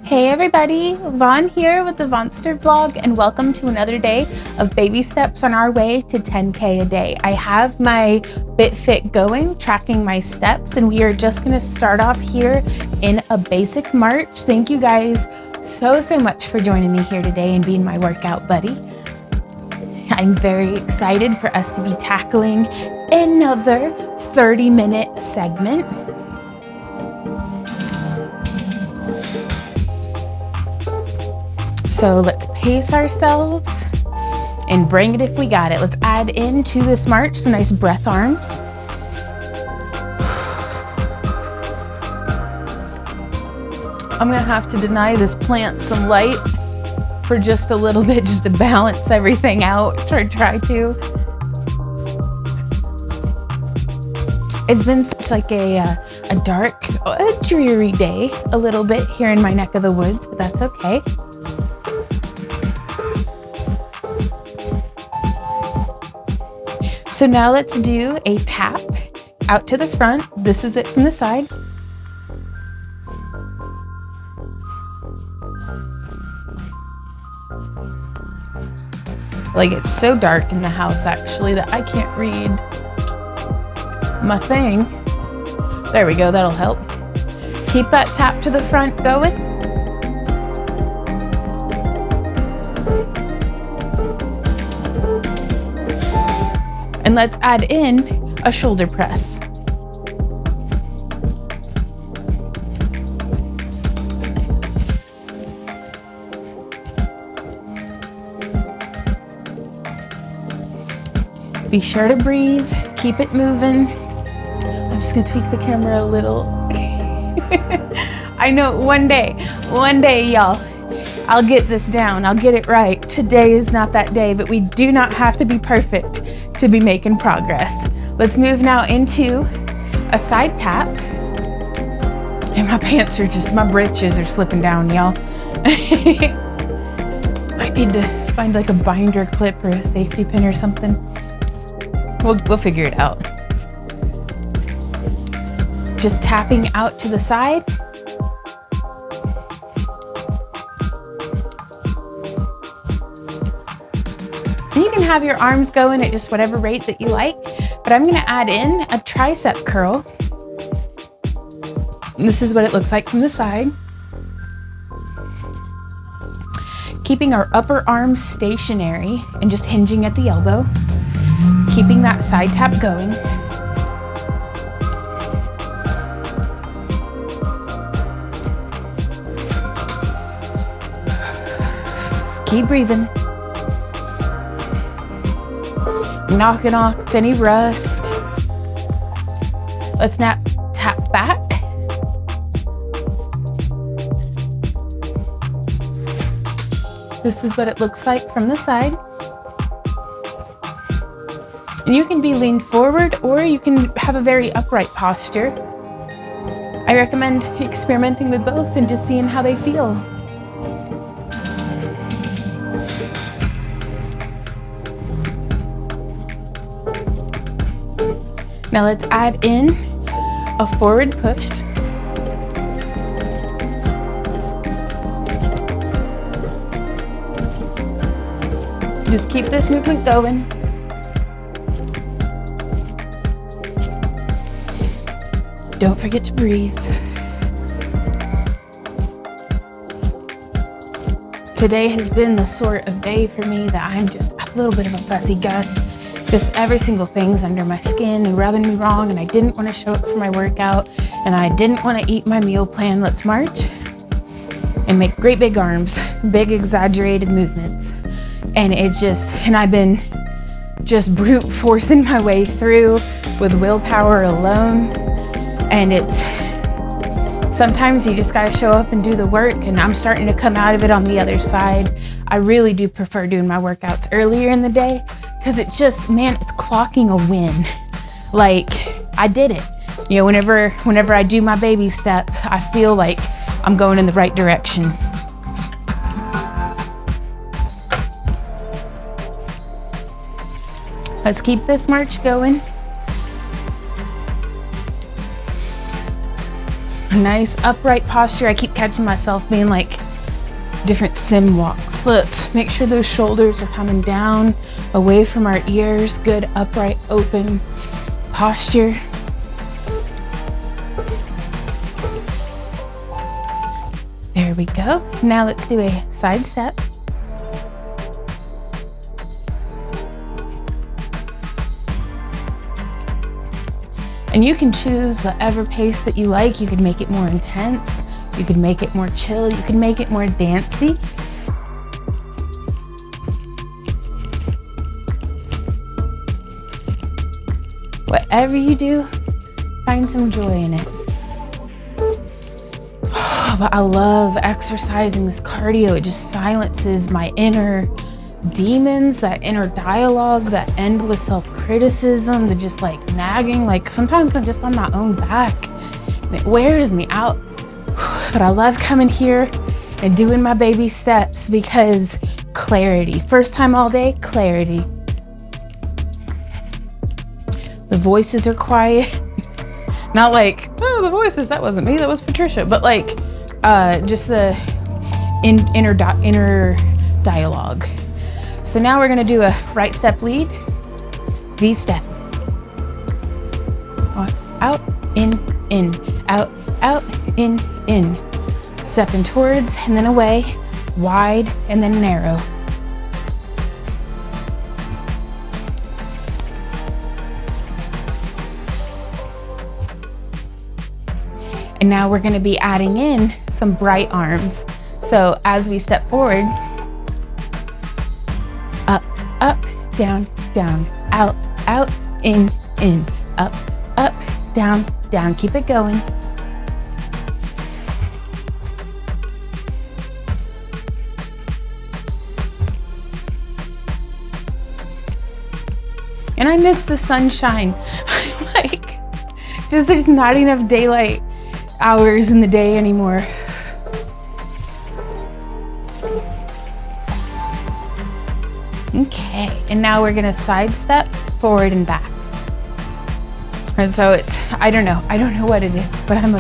Hey everybody, Vaughn here with the Vonster vlog, and welcome to another day of baby steps on our way to 10K a day. I have my BitFit going, tracking my steps, and we are just gonna start off here in a basic march. Thank you guys so much for joining me here today and being my workout buddy. I'm very excited for us to be tackling another 30-minute segment. So let's pace ourselves and bring it if we got it. Let's add into this march some nice breath arms. I'm gonna have to deny this plant some light for just a little bit, just to balance everything out, try to. It's been such like a dark, dreary day a little bit here in my neck of the woods, but that's okay. So now let's do a tap out to the front. This is it from the side. Like, it's so dark in the house actually that I can't read my thing. There we go, that'll help. Keep that tap to the front going. And let's add in a shoulder press. Be sure to breathe, keep it moving. I'm just gonna tweak the camera a little. I know one day, y'all, I'll get this down, I'll get it right. Today is not that day, but we do not have to be perfect to be making progress. Let's move now into a side tap. And my pants are just, my britches are slipping down, y'all. Might need to find like a binder clip or a safety pin or something. We'll figure it out. Just tapping out to the side. You can have your arms going at just whatever rate that you like, but I'm gonna add in a tricep curl. And this is what it looks like from the side. Keeping our upper arms stationary and just hinging at the elbow. Keeping that side tap going. Keep breathing. Knocking off any rust. Let's now tap back. This is what it looks like from the side. And you can be leaned forward or you can have a very upright posture. I recommend experimenting with both and just seeing how they feel. Now let's add in a forward push. Just keep this movement going. Don't forget to breathe. Today has been the sort of day for me that I'm just a little bit of a fussy Gus. Just every single thing's under my skin and rubbing me wrong, and I didn't want to show up for my workout, and I didn't want to eat my meal plan. Let's march and make great big arms, big exaggerated movements. And I've been just brute forcing my way through with willpower alone. And sometimes you just gotta show up and do the work, and I'm starting to come out of it on the other side. I really do prefer doing my workouts earlier in the day, because it's just, man, it's clocking a win. Like, I did it. You know, whenever I do my baby step, I feel like I'm going in the right direction. Let's keep this march going. A nice upright posture. I keep catching myself being like different sim walks. Let's make sure those shoulders are coming down away from our ears. Good upright open posture. There we go. Now let's do a side step. And you can choose whatever pace that you like. You can make it more intense. You can make it more chill. You can make it more dancey. Whatever you do, find some joy in it. But I love exercising this cardio. It just silences my inner demons, that inner dialogue, that endless self-criticism, the just like nagging. Like sometimes I'm just on my own back and it wears me out. But I love coming here and doing my baby steps because clarity. First time all day, clarity. The voices are quiet. Not like, oh, the voices, that wasn't me, that was Patricia. But like, just the inner dialogue. So now we're gonna do a right step lead, V step. Out, in, out, in. Stepping towards and then away, wide and then narrow. And now we're gonna be adding in some bright arms. So as we step forward, up, down, out, in, up, down, keep it going. And I miss the sunshine. Like, just there's not enough daylight hours in the day anymore. Okay, and now we're gonna sidestep forward and back. And so it's, I don't know what it is, but I'm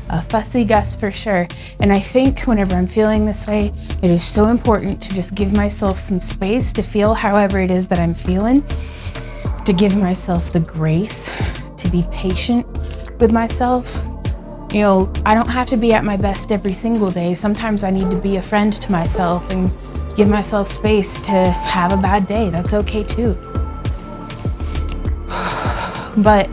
a fussy Gus for sure. And I think whenever I'm feeling this way, it is so important to just give myself some space to feel however it is that I'm feeling, to give myself the grace, to be patient with myself. You know, I don't have to be at my best every single day. Sometimes I need to be a friend to myself and give myself space to have a bad day. That's okay too. But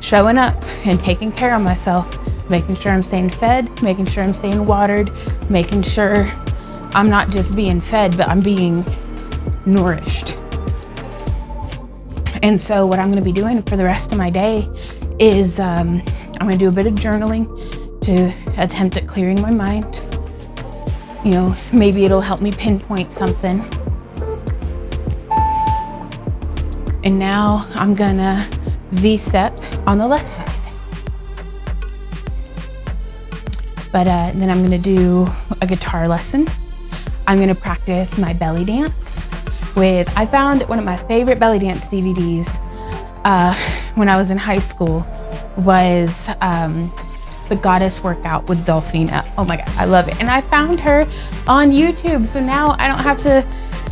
showing up and taking care of myself, making sure I'm staying fed, making sure I'm staying watered, making sure I'm not just being fed, but I'm being nourished. And so what I'm gonna be doing for the rest of my day is I'm gonna do a bit of journaling to attempt at clearing my mind. You know, maybe it'll help me pinpoint something. And now I'm gonna V-step on the left side. But then I'm gonna do a guitar lesson. I'm gonna practice my belly dance with, I found one of my favorite belly dance DVDs when I was in high school was the Goddess Workout with Delphina. Oh my God, I love it. And I found her on YouTube. So now I don't have to,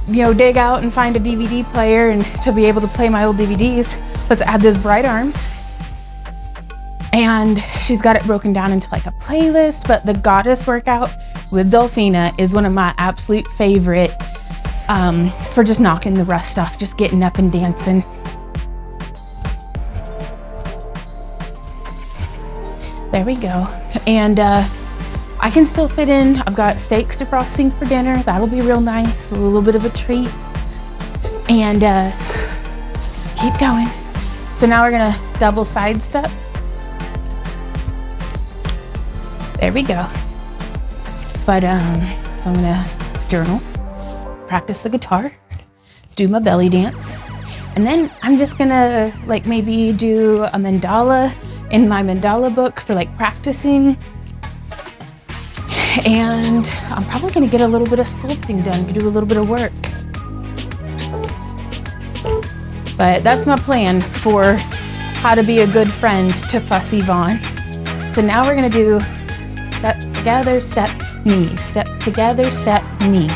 you know, dig out and find a DVD player and to be able to play my old DVDs. Let's add those bright arms. And she's got it broken down into like a playlist, but the Goddess Workout with Delphina is one of my absolute favorite for just knocking the rust off, just getting up and dancing. There we go. And I can still fit in, I've got steaks defrosting for dinner. That'll be real nice, a little bit of a treat. And keep going. So now we're gonna double side step. There we go. But so I'm gonna journal, practice the guitar, do my belly dance, and then I'm just gonna like maybe do a mandala in my mandala book for like practicing. And I'm probably gonna get a little bit of sculpting done, do a little bit of work. But that's my plan for how to be a good friend to Fussy Vaughn. So now we're gonna do together, step, knee, step together, step, knee.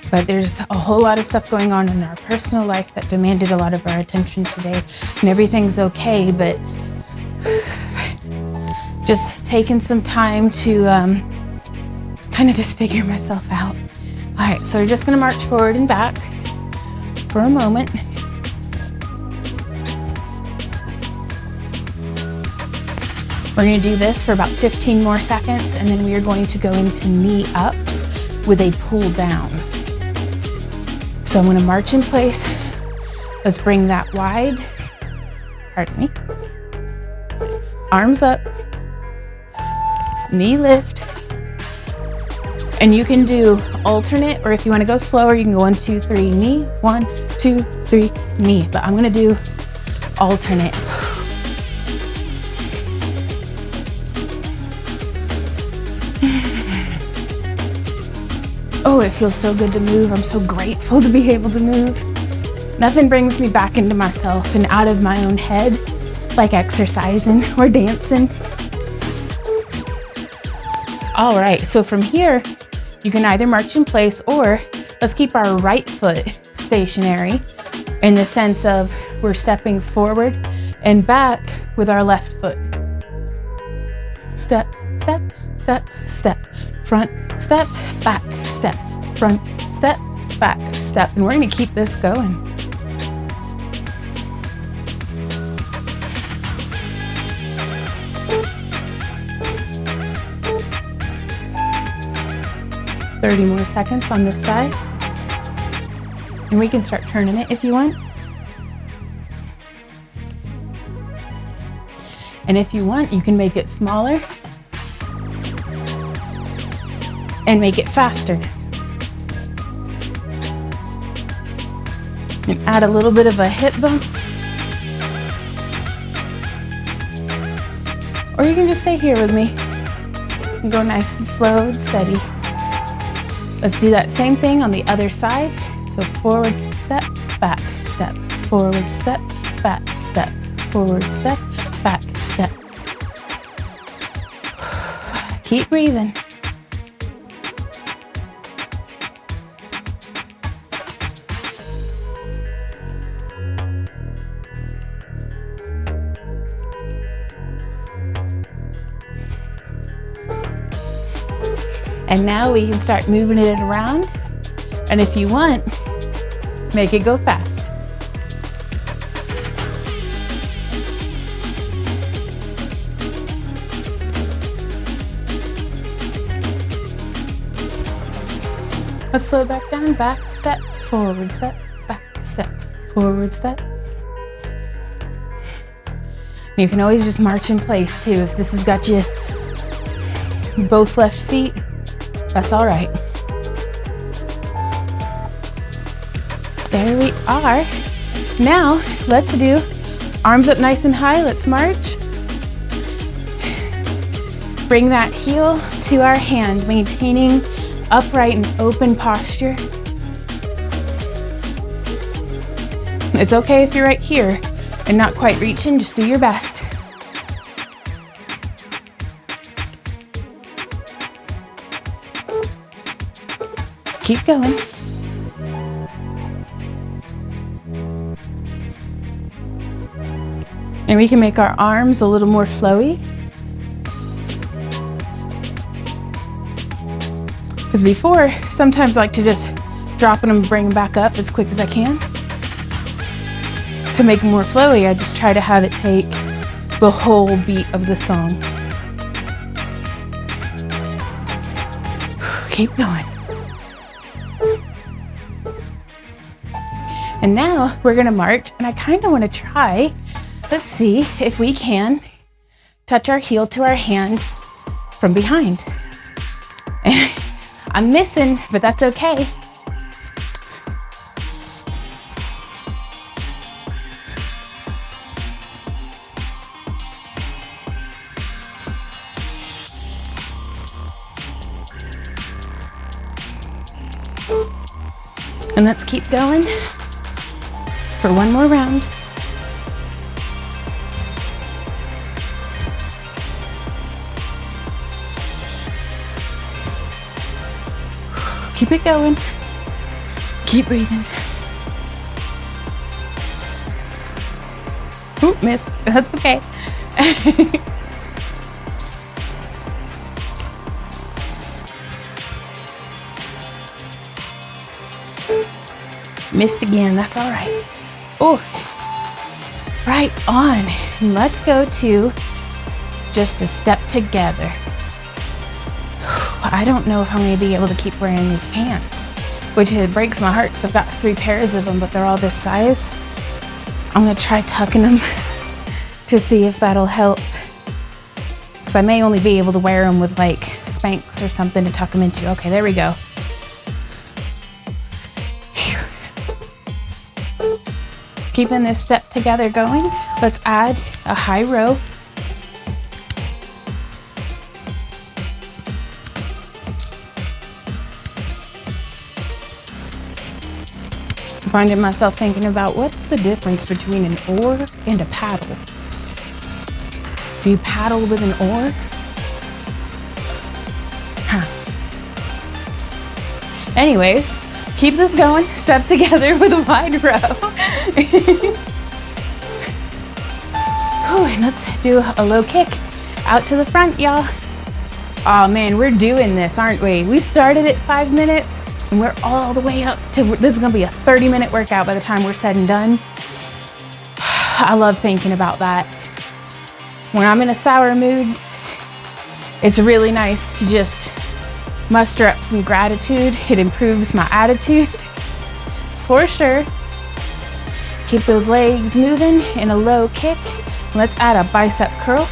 But there's a whole lot of stuff going on in our personal life that demanded a lot of our attention today, and everything's okay, but just taking some time to kind of just figure myself out. All right, so we're just gonna march forward and back for a moment. We're gonna do this for about 15 more seconds, and then we are going to go into knee ups with a pull down. So I'm gonna march in place. Let's bring that wide. Pardon me. Arms up. Knee lift. And you can do alternate, or if you wanna go slower, you can go 1, 2, 3, knee, 1, 2, 3, knee. But I'm gonna do alternate. Oh, it feels so good to move. I'm so grateful to be able to move. Nothing brings me back into myself and out of my own head like exercising or dancing. All right, so from here, you can either march in place, or let's keep our right foot stationary in the sense of we're stepping forward and back with our left foot. Step, step, step, step, front, step, back, step, front, step, back, step. And we're gonna keep this going. "30 more seconds on this side. And we can start turning it if you want. And if you want, you can make it smaller and make it faster. And add a little bit of a hip bump. Or you can just stay here with me and go nice and slow and steady. Let's do that same thing on the other side. So forward step, back step, forward step, back step, forward step, back step. Keep breathing. And now we can start moving it around. And if you want, make it go fast. Let's slow back down, back step, forward step, back step, forward step. You can always just march in place too. If this has got you both left feet, that's all right. There we are. Now, let's do arms up nice and high. Let's march. Bring that heel to our hand, maintaining upright and open posture. It's okay if you're right here and not quite reaching, just do your best. Keep going. And we can make our arms a little more flowy. Because before, sometimes I like to just drop them and bring them back up as quick as I can. To make them more flowy, I just try to have it take the whole beat of the song. Keep going. And now we're gonna march, and I kind of want to try, let's see if we can touch our heel to our hand from behind. I'm missing, but that's okay. And let's keep going for one more round. Keep it going. Keep breathing. Oop, missed. That's okay. Missed again. That's all right. Oh, right on. And let's go to just a step together. I don't know if I'm going to be able to keep wearing these pants, which it breaks my heart because I've got 3 pairs of them, but they're all this size. I'm going to try tucking them to see if that'll help, because I may only be able to wear them with like Spanx or something to tuck them into. Okay, there we go. Keeping this step together going, let's add a high row. Finding myself thinking about what's the difference between an oar and a paddle. Do you paddle with an oar? Huh. Anyways, keep this going, step together with a wide row. Whew, and let's do a low kick out to the front, y'all. Oh man, we're doing this, aren't we? We started at 5 minutes. And we're all the way up to, this is gonna be a 30-minute workout by the time we're said and done. I love thinking about that. When I'm in a sour mood, it's really nice to just muster up some gratitude. It improves my attitude, for sure. Keep those legs moving in a low kick. Let's add a bicep curl.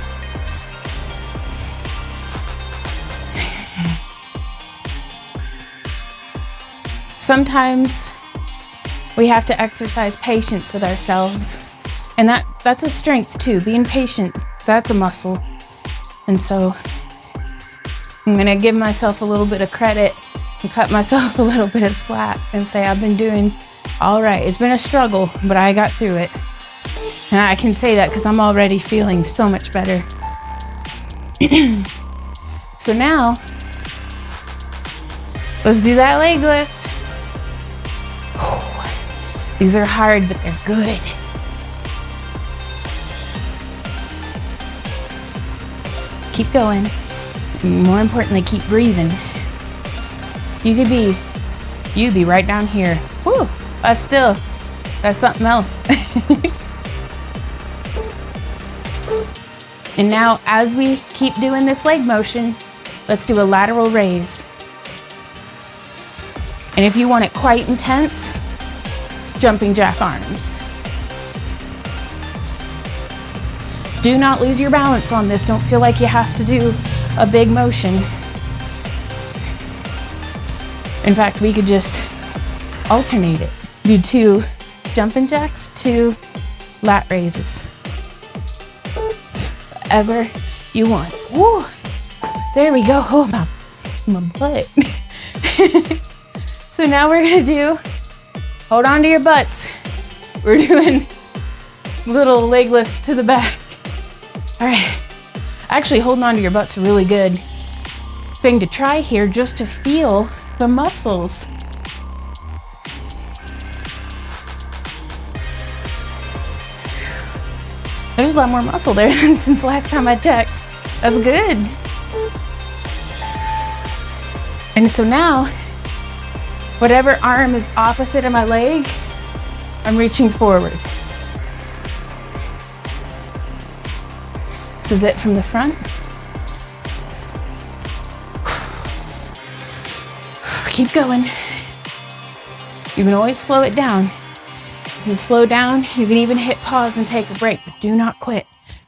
Sometimes we have to exercise patience with ourselves, and that's a strength too. Being patient, that's a muscle. And so I'm gonna give myself a little bit of credit and cut myself a little bit of slack and say I've been doing all right. It's been a struggle, but I got through it. And I can say that because I'm already feeling so much better. So now, let's do that leg lift. These are hard, but they're good. Keep going. More importantly, keep breathing. You'd be right down here. Woo, that's something else. And now, as we keep doing this leg motion, let's do a lateral raise. And if you want it quite intense, jumping jack arms. Do not lose your balance on this. Don't feel like you have to do a big motion. In fact, we could just alternate it. Do 2 jumping jacks, 2 lat raises. Whatever you want. Woo! There we go. Oh, my butt. So now we're gonna do, hold on to your butts. We're doing little leg lifts to the back. All right. Actually, holding on to your butt's a really good thing to try here, just to feel the muscles. There's a lot more muscle there than since last time I checked. That's good. And so now, whatever arm is opposite of my leg, I'm reaching forward. This is it from the front. Keep going. You can always slow it down. You can slow down, you can even hit pause and take a break, but do not quit.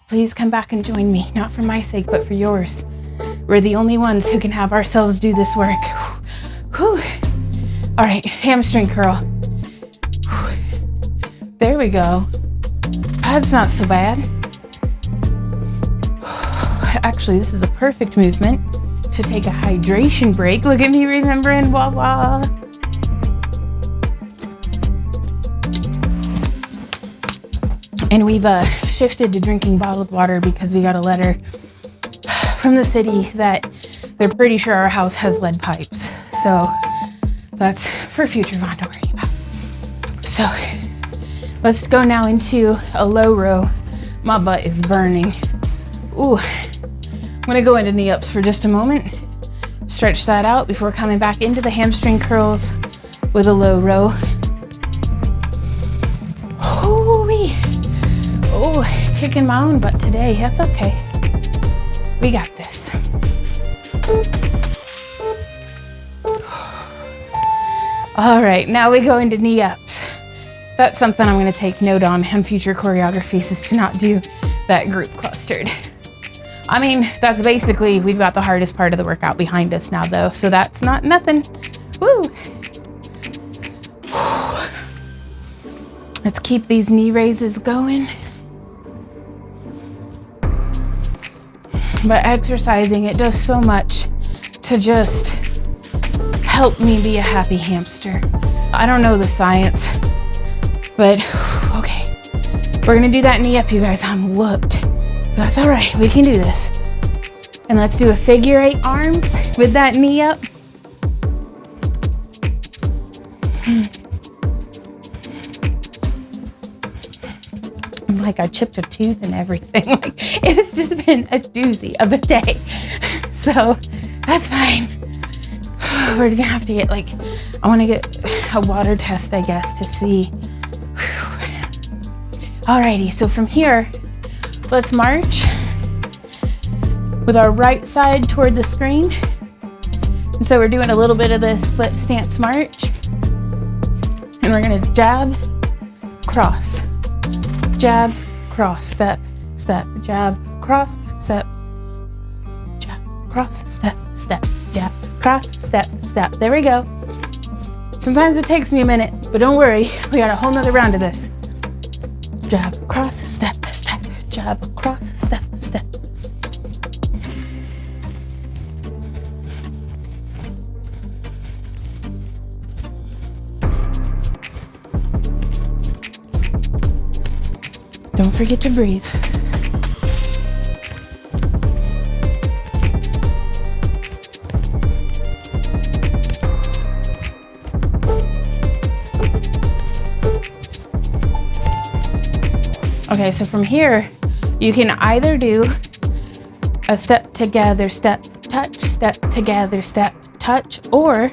Please come back and join me, not for my sake, but for yours. We're the only ones who can have ourselves do this work. Whew. All right, hamstring curl. There we go. That's not so bad. Actually, this is a perfect movement to take a hydration break. Look at me remembering Wawa. And we've shifted to drinking bottled water because we got a letter from the city that they're pretty sure our house has lead pipes. So that's for future Vaughn to worry about. So let's go now into a low row. My butt is burning. Ooh, I'm gonna go into knee ups for just a moment. Stretch that out before coming back into the hamstring curls with a low row. Ooh-wee. Oh, kicking my own butt today. That's okay. We got this. All right, now we go into knee ups. That's something I'm gonna take note on future choreographies, is to not do that group clustered. I mean, that's basically, we've got the hardest part of the workout behind us now though, so that's not nothing. Woo! Let's keep these knee raises going. But exercising, it does so much to just help me be a happy hamster. I don't know the science, but okay. We're gonna do that knee up, you guys. I'm whooped. That's all right, we can do this. And let's do a figure 8 arms with that knee up. I'm like, I chipped a tooth and everything. Like, it's just been a doozy of a day. So that's fine. We're gonna have to get I wanna get a water test, I guess, to see. Alrighty, so from here, let's march with our right side toward the screen. And so we're doing a little bit of the split stance march. And we're gonna jab, cross, jab, cross, step, step, jab, cross, step, jab, cross, step, step, jab, cross, step, step. There we go. Sometimes it takes me a minute, but don't worry, we got a whole nother round of this. Jab, cross, step, step, jab, cross, step, step. Don't forget to breathe. Okay, so from here, you can either do a step together, step, touch, step together, step, touch, or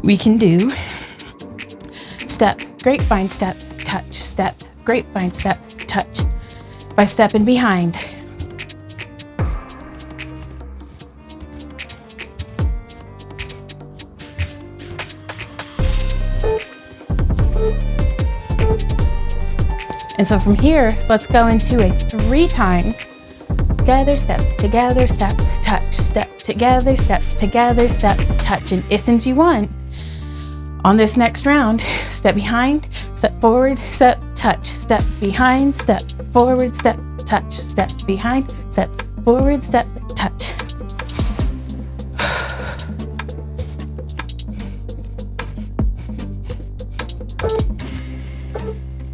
we can do step, grapevine, step, touch, step, grapevine, step, touch, by stepping behind. And so from here, let's go into a 3 times together, step, touch, step, together, step, touch. And if and you want, on this next round, step behind, step forward, step, touch, step behind, step forward, step, touch, step behind, step forward, step, touch.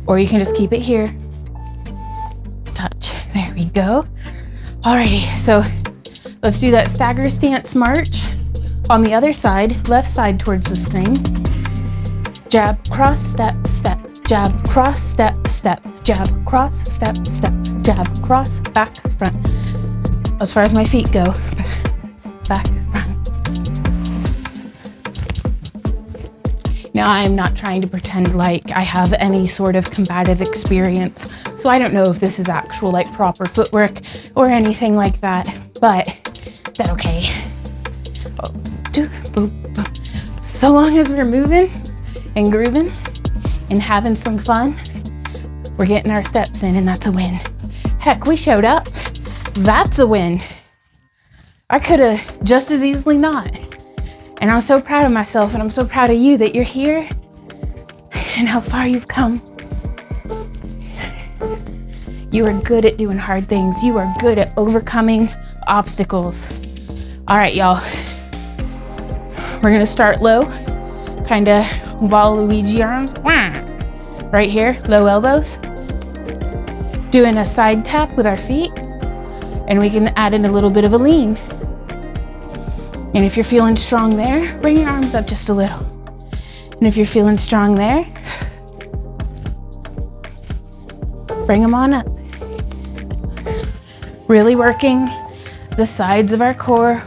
Or you can just keep it here. Touch. There we go. Alrighty, so let's do that stagger stance march on the other side, left side towards the screen. Jab, cross, step, step, jab, cross, step, step, jab, cross, step, step, jab, cross, back, front. As far as my feet go, back, front. Now, I'm not trying to pretend like I have any sort of combative experience, so I don't know if this is actual proper footwork or anything like that, but that's okay. So long as we're moving and grooving and having some fun, we're getting our steps in, and that's a win. Heck, we showed up. That's a win. I could have just as easily not. And I'm so proud of myself, and I'm so proud of you that you're here and how far you've come. You are good at doing hard things. You are good at overcoming obstacles. All right, y'all. We're gonna start low, kind of Waluigi arms. Right here, low elbows. doing a side tap with our feet, and we can add in a little bit of a lean. And if you're feeling strong there, bring your arms up just a little. And if you're feeling strong there, bring them on up. Really working the sides of our core.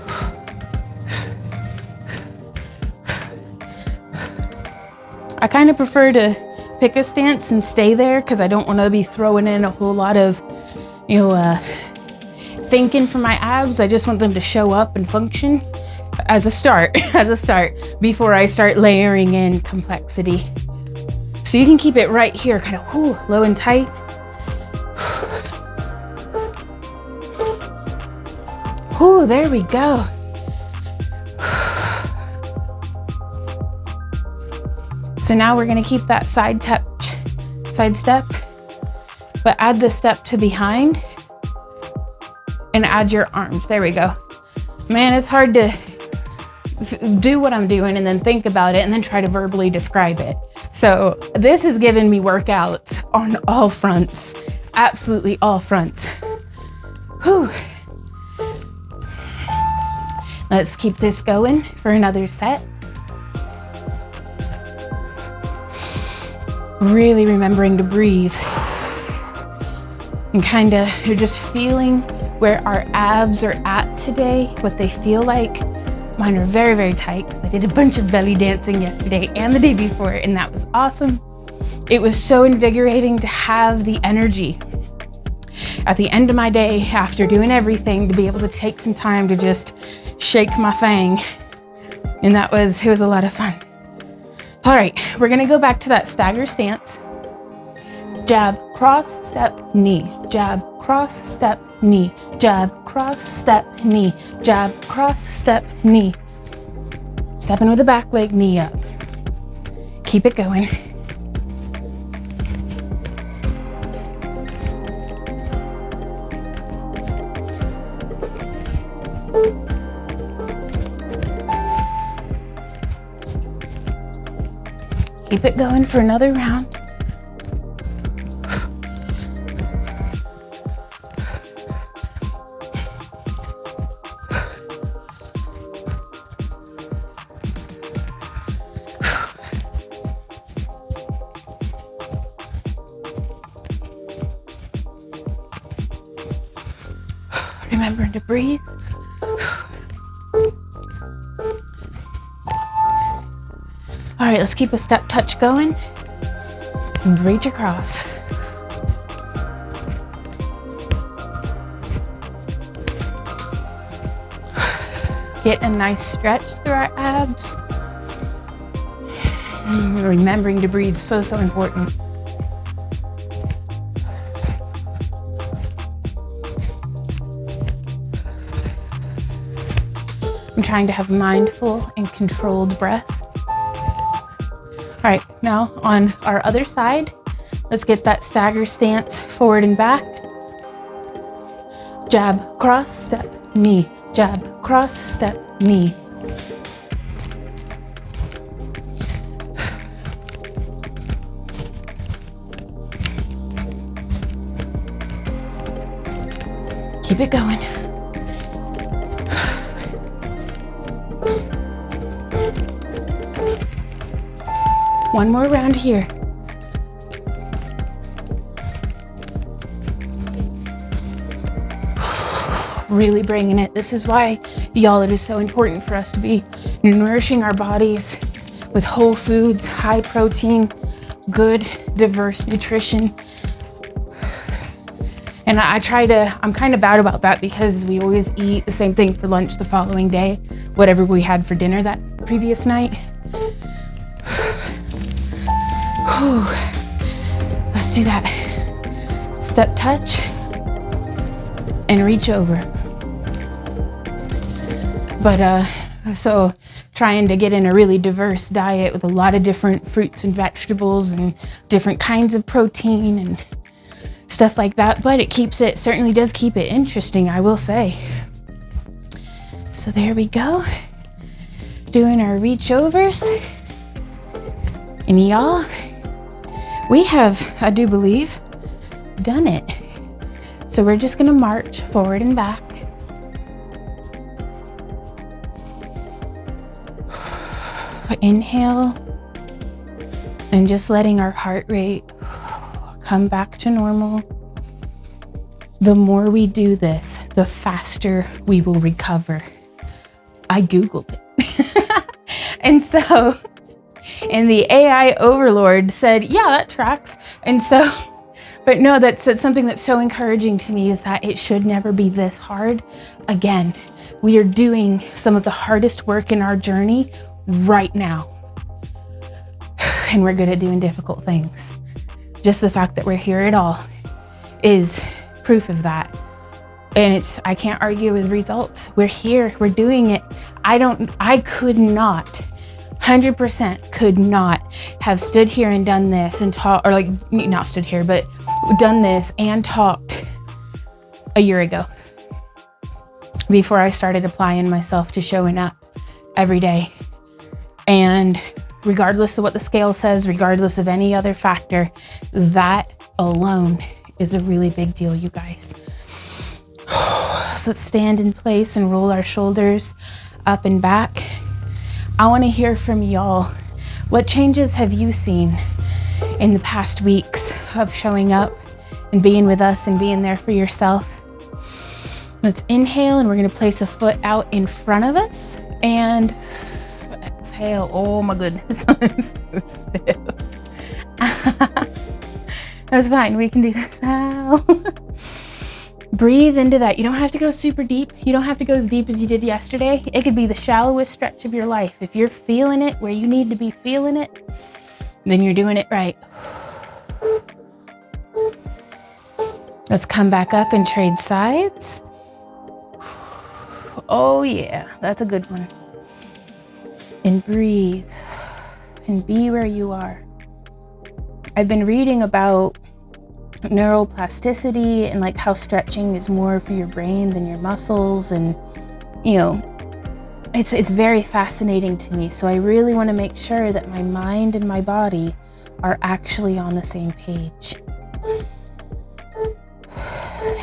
I kind of prefer to pick a stance and stay there because I don't want to be throwing in a whole lot of, thinking for my abs. I just want them to show up and function as a start, before I start layering in complexity. So you can keep it right here, kind of low and tight. There we go. So now we're gonna keep that side step, but add the step to behind and add your arms. There we go. Man, it's hard to do what I'm doing and then think about it and then try to verbally describe it. So this has given me workouts on all fronts, absolutely all fronts. Whew. Let's keep this going for another set. Really remembering to breathe. And you're just feeling where our abs are at today, what they feel like. Mine are very, very tight because I did a bunch of belly dancing yesterday and the day before, and that was awesome. It was so invigorating to have the energy at the end of my day after doing everything to be able to take some time to just shake my thing. And it was a lot of fun. All right, we're gonna go back to that stagger stance. Jab, cross, step, knee. Jab, cross, step, knee. Jab, cross, step, knee. Jab, cross, step, knee. Stepping with the back leg, knee up. Keep it going. Keep it going for another round. Remembering to breathe. All right, let's keep a step touch going and reach across. Get a nice stretch through our abs. Remembering to breathe, so important. I'm trying to have mindful and controlled breath. All right, now on our other side, let's get that stagger stance forward and back. Jab, cross, step, knee. Jab, cross, step, knee. Keep it going. One more round here. Really bringing it. This is why, y'all, it is so important for us to be nourishing our bodies with whole foods, high protein, good, diverse nutrition. And I'm kind of bad about that because we always eat the same thing for lunch the following day, whatever we had for dinner that previous night. Let's do that. Step touch and reach over. But so trying to get in a really diverse diet with a lot of different fruits and vegetables and different kinds of protein and stuff like that, but it certainly does keep it interesting, I will say. So there we go. Doing our reach overs. And y'all, we have, I do believe, done it. So we're just gonna march forward and back. Inhale, and just letting our heart rate come back to normal. The more we do this, the faster we will recover. I Googled it. And the AI overlord said, yeah, that tracks. And so, but no, that's something that's so encouraging to me, is that it should never be this hard. Again, we are doing some of the hardest work in our journey right now. And we're good at doing difficult things. Just the fact that we're here at all is proof of that. And I can't argue with results. We're here, we're doing it. I could not, 100% could not have stood here and done this and talked, or like not stood here, but done this and talked a year ago, before I started applying myself to showing up every day. And regardless of what the scale says, regardless of any other factor, that alone is a really big deal, you guys. So let's stand in place and roll our shoulders up and back. I want to hear from y'all. What changes have you seen in the past weeks of showing up and being with us and being there for yourself? Let's inhale, and we're going to place a foot out in front of us, and exhale. Oh my goodness. That's fine. We can do this now. Breathe into that. You don't have to go super deep. You don't have to go as deep as you did yesterday. It could be the shallowest stretch of your life. If you're feeling it where you need to be feeling it, then you're doing it right. Let's come back up and trade sides. Oh yeah, that's a good one. And breathe and be where you are. I've been reading about neuroplasticity and like how stretching is more for your brain than your muscles, and it's very fascinating to me. So I really want to make sure that my mind and my body are actually on the same page.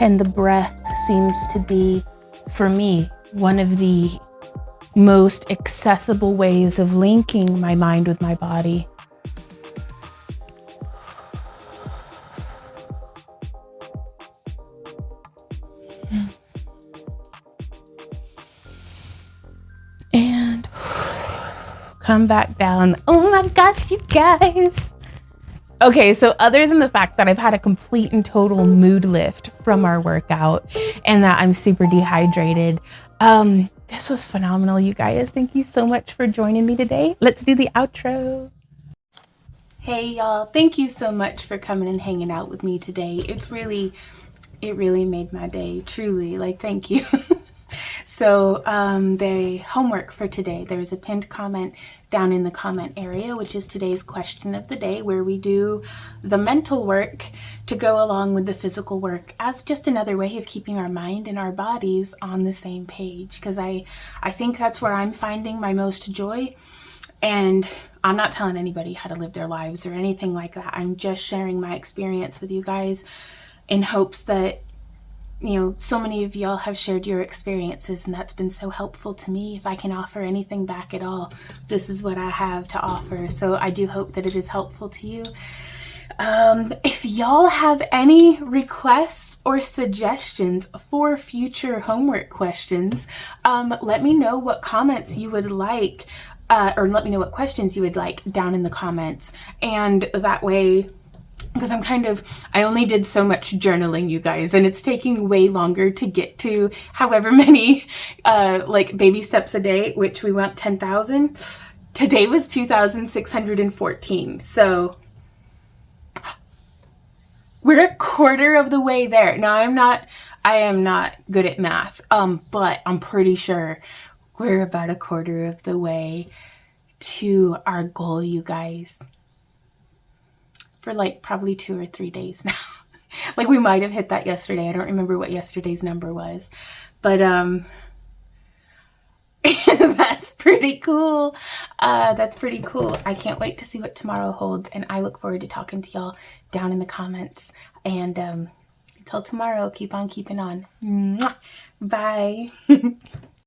And the breath seems to be, for me, one of the most accessible ways of linking my mind with my body. And come back down. Oh my gosh, you guys. Okay, so other than the fact that I've had a complete and total mood lift from our workout and that I'm super dehydrated, this was phenomenal, you guys. Thank you so much for joining me today. Let's do the outro. Hey y'all, thank you so much for coming and hanging out with me today. It really made my day, truly. Like, thank you. So the homework for today, there's a pinned comment down in the comment area, which is today's question of the day, where we do the mental work to go along with the physical work as just another way of keeping our mind and our bodies on the same page. Because I think that's where I'm finding my most joy. And I'm not telling anybody how to live their lives or anything like that. I'm just sharing my experience with you guys in hopes that so many of y'all have shared your experiences, and that's been so helpful to me. If I can offer anything back at all, this is what I have to offer. So I do hope that it is helpful to you. If y'all have any requests or suggestions for future homework questions, let me know what comments you would like, or let me know what questions you would like down in the comments. And that way, because I only did so much journaling, you guys, and it's taking way longer to get to however many like baby steps a day, which we want 10,000. Today was 2,614. So we're a quarter of the way there. Now I am not good at math, but I'm pretty sure we're about a quarter of the way to our goal, you guys. For like probably 2 or 3 days now. Like we might have hit that yesterday. I don't remember what yesterday's number was, but that's pretty cool. That's pretty cool. I can't wait to see what tomorrow holds, and I look forward to talking to y'all down in the comments. And Till tomorrow, keep on keeping on. Mwah. Bye.